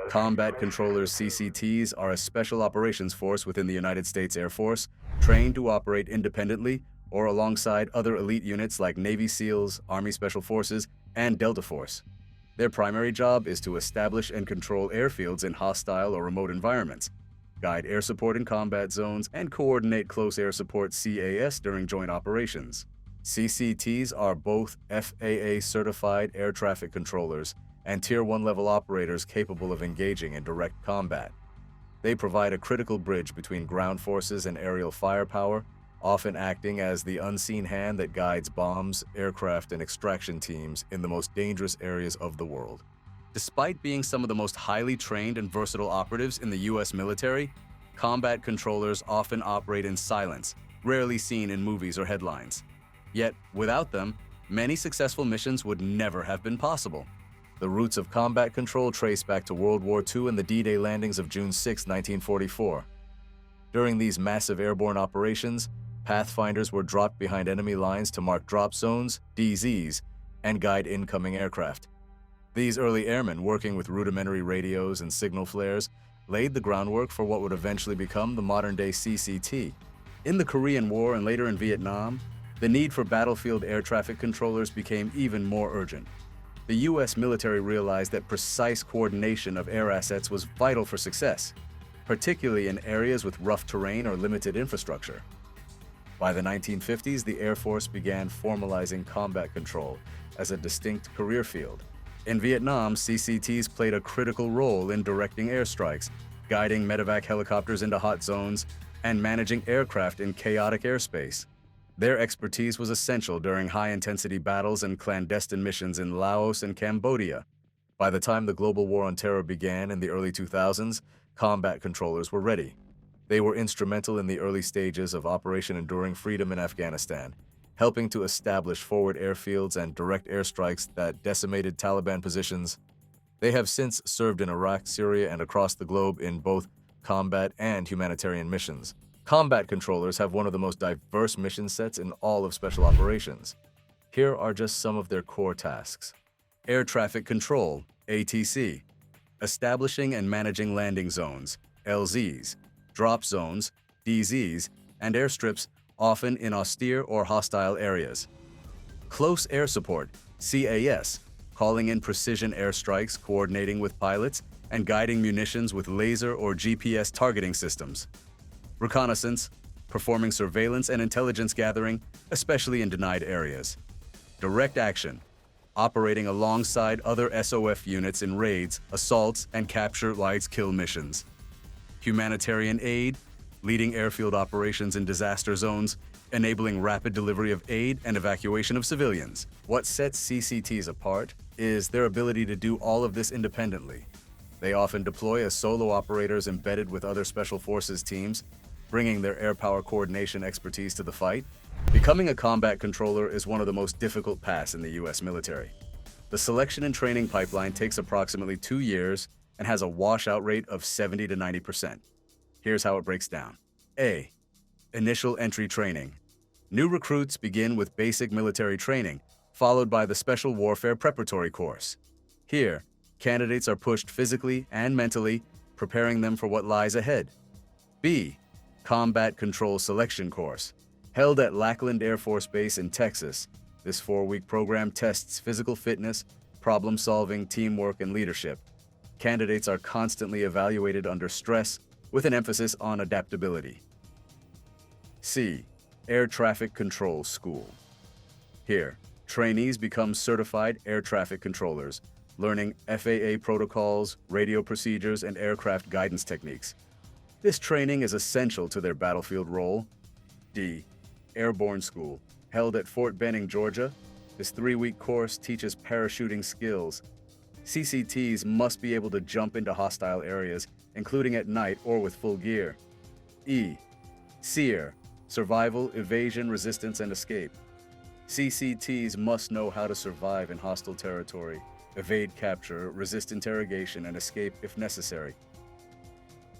Combat Controllers CCTs are a special operations force within the United States Air Force, trained to operate independently or alongside other elite units like Navy SEALs, Army Special Forces, and Delta Force. Their primary job is to establish and control airfields in hostile or remote environments, guide air support in combat zones, and coordinate close air support CAS during joint operations. CCTs are both FAA-certified air traffic controllers and Tier 1 level operators capable of engaging in direct combat. They provide a critical bridge between ground forces and aerial firepower, often acting as the unseen hand that guides bombs, aircraft, and extraction teams in the most dangerous areas of the world. Despite being some of the most highly trained and versatile operatives in the U.S. military, combat controllers often operate in silence, rarely seen in movies or headlines. Yet, without them, many successful missions would never have been possible. The roots of combat control trace back to World War II and the D-Day landings of June 6, 1944. During these massive airborne operations, pathfinders were dropped behind enemy lines to mark drop zones, DZs, and guide incoming aircraft. These early airmen, working with rudimentary radios and signal flares, laid the groundwork for what would eventually become the modern-day CCT. In the Korean War and later in Vietnam, the need for battlefield air traffic controllers became even more urgent. The U.S. military realized that precise coordination of air assets was vital for success, particularly in areas with rough terrain or limited infrastructure. By the 1950s, the Air Force began formalizing combat control as a distinct career field. In Vietnam, CCTs played a critical role in directing airstrikes, guiding medevac helicopters into hot zones, and managing aircraft in chaotic airspace. Their expertise was essential during high-intensity battles and clandestine missions in Laos and Cambodia. By the time the global war on terror began in the early 2000s, combat controllers were ready. They were instrumental in the early stages of Operation Enduring Freedom in Afghanistan, helping to establish forward airfields and direct airstrikes that decimated Taliban positions. They have since served in Iraq, Syria, and across the globe in both combat and humanitarian missions. Combat controllers have one of the most diverse mission sets in all of special operations. Here are just some of their core tasks. Air Traffic Control, ATC. Establishing and managing landing zones, LZs, drop zones, DZs, and airstrips, often in austere or hostile areas. Close Air Support, CAS, calling in precision airstrikes, coordinating with pilots, and guiding munitions with laser or GPS targeting systems. Reconnaissance, performing surveillance and intelligence gathering, especially in denied areas. Direct Action, operating alongside other SOF units in raids, assaults, and capture-lights-kill missions. Humanitarian Aid, leading airfield operations in disaster zones, enabling rapid delivery of aid and evacuation of civilians. What sets CCTs apart is their ability to do all of this independently. They often deploy as solo operators embedded with other special forces teams, bringing their air power coordination expertise to the fight. Becoming a combat controller is one of the most difficult paths in the U.S. military. The selection and training pipeline takes approximately 2 years and has a washout rate of 70 to 90%. Here's how it breaks down. A. Initial entry training. New recruits begin with basic military training, followed by the Special Warfare Preparatory Course. Here, candidates are pushed physically and mentally, preparing them for what lies ahead. B. Combat Control Selection Course. Held at Lackland Air Force Base in Texas, this 4-week program tests physical fitness, problem-solving, teamwork, and leadership. Candidates are constantly evaluated under stress, with an emphasis on adaptability. C. Air Traffic Control School. Here, trainees become certified air traffic controllers, learning FAA protocols, radio procedures, and aircraft guidance techniques. This training is essential to their battlefield role. D. Airborne School. Held at Fort Benning, Georgia, this 3-week course teaches parachuting skills. CCTs must be able to jump into hostile areas, including at night or with full gear. E. SEER. Survival, Evasion, Resistance, and Escape. CCTs must know how to survive in hostile territory, evade capture, resist interrogation, and escape if necessary.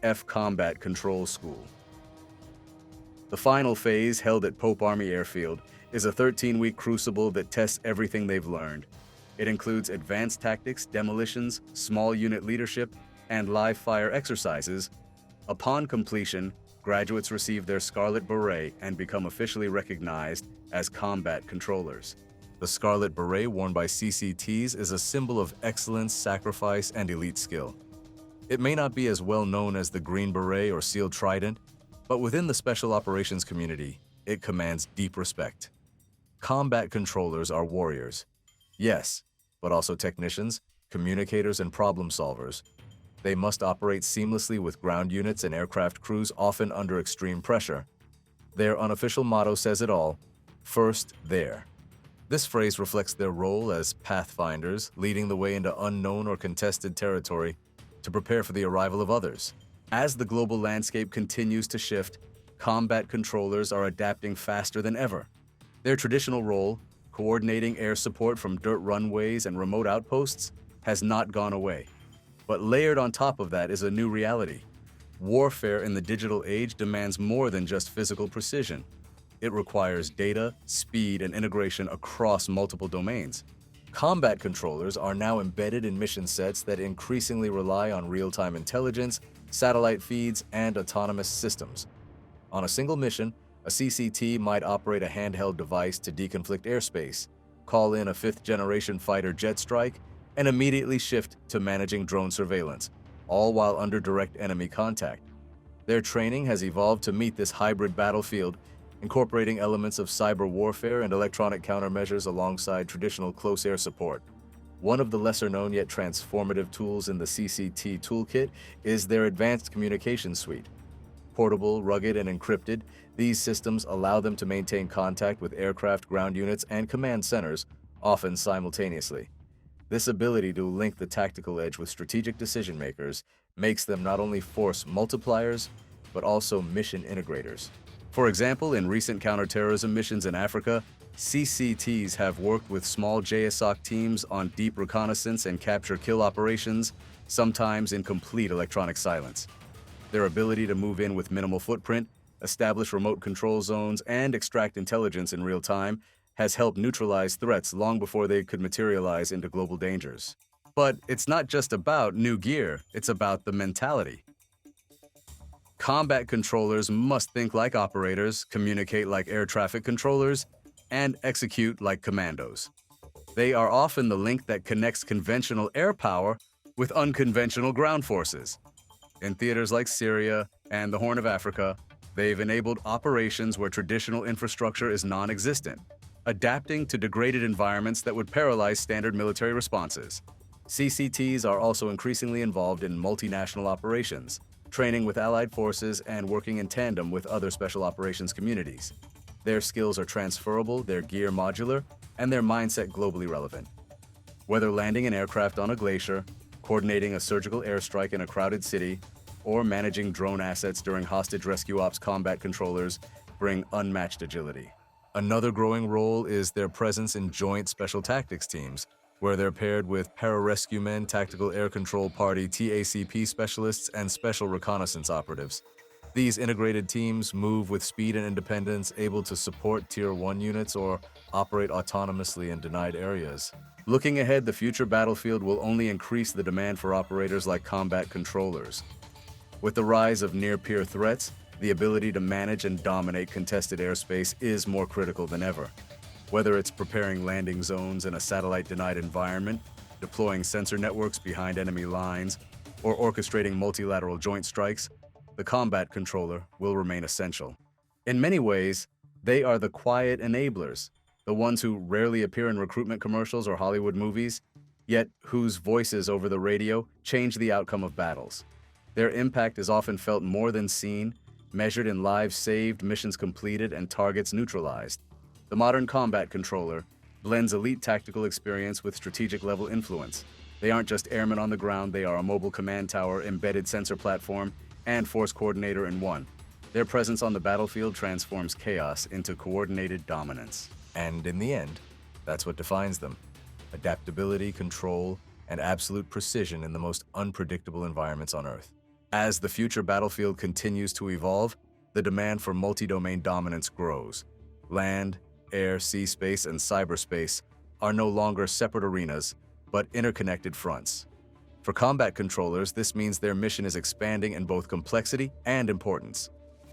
F. Combat Control School. The final phase, held at Pope Army Airfield, is a 13-week crucible that tests everything they've learned. It includes advanced tactics, demolitions, small unit leadership, and live fire exercises. Upon completion, graduates receive their Scarlet Beret and become officially recognized as combat controllers. The Scarlet Beret worn by CCTs is a symbol of excellence, sacrifice, and elite skill. It may not be as well known as the Green Beret or Seal Trident, but within the Special Operations community, it commands deep respect. Combat controllers are warriors. Yes, but also technicians, communicators, and problem solvers. They must operate seamlessly with ground units and aircraft crews, often under extreme pressure. Their unofficial motto says it all: first there. This phrase reflects their role as pathfinders, leading the way into unknown or contested territory to prepare for the arrival of others. As the global landscape continues to shift, combat controllers are adapting faster than ever. Their traditional role, coordinating air support from dirt runways and remote outposts, has not gone away. But layered on top of that is a new reality. Warfare in the digital age demands more than just physical precision. It requires data, speed, and integration across multiple domains. Combat controllers are now embedded in mission sets that increasingly rely on real-time intelligence, satellite feeds, and autonomous systems. On a single mission, a CCT might operate a handheld device to deconflict airspace, call in a fifth-generation fighter jet strike, and immediately shift to managing drone surveillance, all while under direct enemy contact. Their training has evolved to meet this hybrid battlefield, incorporating elements of cyber warfare and electronic countermeasures alongside traditional close air support. One of the lesser-known yet transformative tools in the CCT toolkit is their advanced communication suite. Portable, rugged, and encrypted, these systems allow them to maintain contact with aircraft, ground units, and command centers, often simultaneously. This ability to link the tactical edge with strategic decision-makers makes them not only force multipliers, but also mission integrators. For example, in recent counterterrorism missions in Africa, CCTs have worked with small JSOC teams on deep reconnaissance and capture-kill operations, sometimes in complete electronic silence. Their ability to move in with minimal footprint, establish remote control zones, and extract intelligence in real time has helped neutralize threats long before they could materialize into global dangers. But it's not just about new gear, it's about the mentality. Combat controllers must think like operators, communicate like air traffic controllers, and execute like commandos. They are often the link that connects conventional air power with unconventional ground forces. In theaters like Syria and the Horn of Africa, they've enabled operations where traditional infrastructure is non-existent, adapting to degraded environments that would paralyze standard military responses. CCTs are also increasingly involved in multinational operations, training with allied forces and working in tandem with other special operations communities. Their skills are transferable, their gear modular, and their mindset globally relevant. Whether landing an aircraft on a glacier, coordinating a surgical airstrike in a crowded city, or managing drone assets during hostage rescue ops, combat controllers bring unmatched agility. Another growing role is their presence in joint special tactics teams, where they're paired with pararescue men, tactical air control party, TACP specialists, and special reconnaissance operatives. These integrated teams move with speed and independence, able to support Tier 1 units or operate autonomously in denied areas. Looking ahead, the future battlefield will only increase the demand for operators like combat controllers. With the rise of near-peer threats, the ability to manage and dominate contested airspace is more critical than ever. Whether it's preparing landing zones in a satellite-denied environment, deploying sensor networks behind enemy lines, or orchestrating multilateral joint strikes, the combat controller will remain essential. In many ways, they are the quiet enablers, the ones who rarely appear in recruitment commercials or Hollywood movies, yet whose voices over the radio change the outcome of battles. Their impact is often felt more than seen, measured in lives saved, missions completed, and targets neutralized. The modern combat controller blends elite tactical experience with strategic-level influence. They aren't just airmen on the ground, they are a mobile command tower, embedded sensor platform, and force coordinator in one. Their presence on the battlefield transforms chaos into coordinated dominance. And in the end, that's what defines them: adaptability, control, and absolute precision in the most unpredictable environments on Earth. As the future battlefield continues to evolve, the demand for multi-domain dominance grows. Land, air, sea space, and cyberspace are no longer separate arenas, but interconnected fronts. For combat controllers, this means their mission is expanding in both complexity and importance.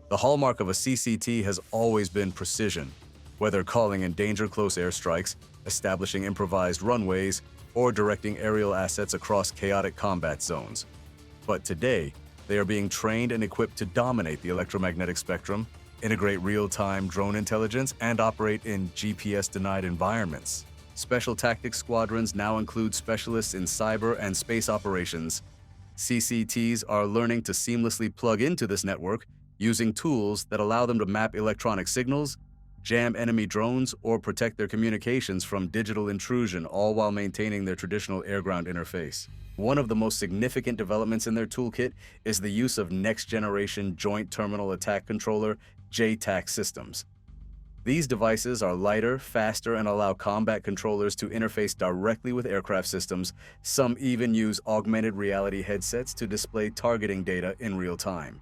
The hallmark of a CCT has always been precision, whether calling in danger-close airstrikes, establishing improvised runways, or directing aerial assets across chaotic combat zones. But today, they are being trained and equipped to dominate the electromagnetic spectrum, integrate real-time drone intelligence, and operate in GPS-denied environments. Special Tactics Squadrons now include specialists in cyber and space operations. CCTs are learning to seamlessly plug into this network using tools that allow them to map electronic signals, jam enemy drones, or protect their communications from digital intrusion, all while maintaining their traditional air-ground interface. One of the most significant developments in their toolkit is the use of next-generation Joint Terminal Attack Controller (JTAC) systems. These devices are lighter, faster, and allow combat controllers to interface directly with aircraft systems. Some even use augmented reality headsets to display targeting data in real time.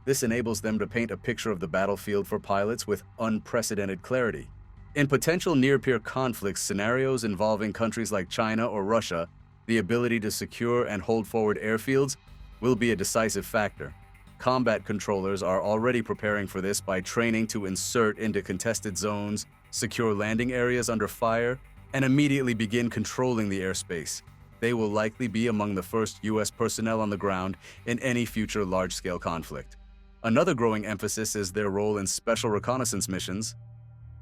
This enables them to paint a picture of the battlefield for pilots with unprecedented clarity. In potential near-peer conflict scenarios involving countries like China or Russia, the ability to secure and hold forward airfields will be a decisive factor. Combat controllers are already preparing for this by training to insert into contested zones, secure landing areas under fire, and immediately begin controlling the airspace. They will likely be among the first U.S. personnel on the ground in any future large-scale conflict. Another growing emphasis is their role in special reconnaissance missions.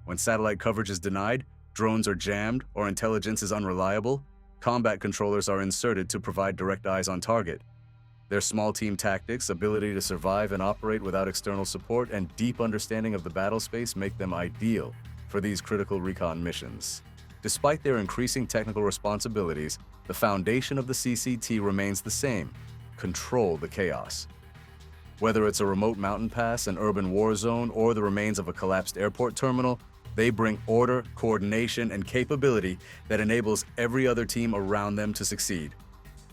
When satellite coverage is denied, drones are jammed, or intelligence is unreliable, combat controllers are inserted to provide direct eyes on target. Their small team tactics, ability to survive and operate without external support, and deep understanding of the battle space make them ideal for these critical recon missions. Despite their increasing technical responsibilities, the foundation of the CCT remains the same: control the chaos. Whether it's a remote mountain pass, an urban war zone, or the remains of a collapsed airport terminal, they bring order, coordination, and capability that enables every other team around them to succeed.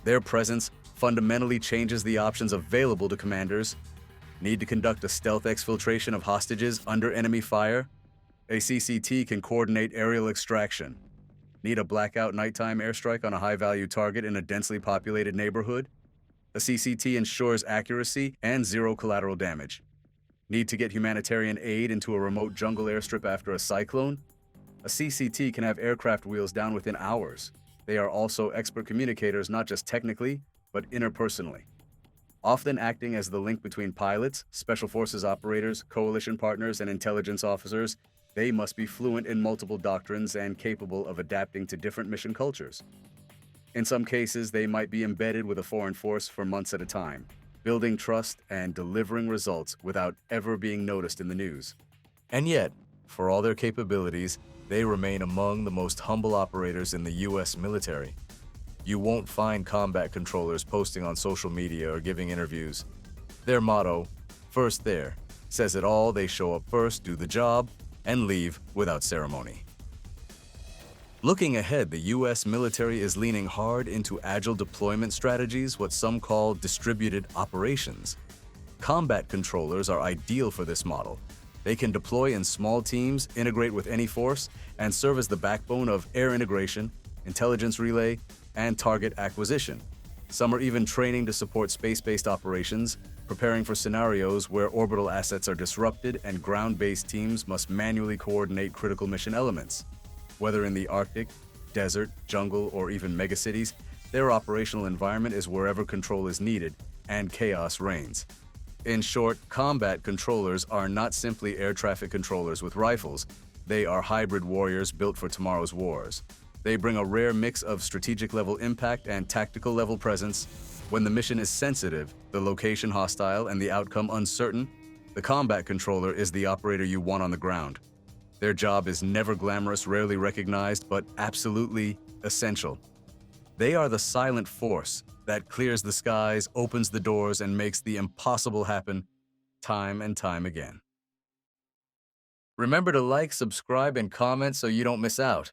Their presence fundamentally changes the options available to commanders. Need to conduct a stealth exfiltration of hostages under enemy fire? A CCT can coordinate aerial extraction. Need a blackout nighttime airstrike on a high-value target in a densely populated neighborhood? A CCT ensures accuracy and zero collateral damage. Need to get humanitarian aid into a remote jungle airstrip after a cyclone? A CCT can have aircraft wheels down within hours. They are also expert communicators, not just technically, but interpersonally. Often acting as the link between pilots, special forces operators, coalition partners, and intelligence officers, they must be fluent in multiple doctrines and capable of adapting to different mission cultures. In some cases, they might be embedded with a foreign force for months at a time, building trust and delivering results without ever being noticed in the news. And yet, for all their capabilities, they remain among the most humble operators in the U.S. military. You won't find combat controllers posting on social media or giving interviews. Their motto, "First there," says it all. They show up first, do the job, and leave without ceremony. Looking ahead, the U.S. military is leaning hard into agile deployment strategies, what some call distributed operations. Combat controllers are ideal for this model. They can deploy in small teams, integrate with any force, and serve as the backbone of air integration, intelligence relay, and target acquisition. Some are even training to support space-based operations, preparing for scenarios where orbital assets are disrupted and ground-based teams must manually coordinate critical mission elements. Whether in the Arctic, desert, jungle, or even megacities, their operational environment is wherever control is needed and chaos reigns. In short, combat controllers are not simply air traffic controllers with rifles. They are hybrid warriors built for tomorrow's wars. They bring a rare mix of strategic-level impact and tactical-level presence. When the mission is sensitive, the location hostile, and the outcome uncertain, the combat controller is the operator you want on the ground. Their job is never glamorous, rarely recognized, but absolutely essential. They are the silent force that clears the skies, opens the doors, and makes the impossible happen time and time again. Remember to like, subscribe, and comment so you don't miss out.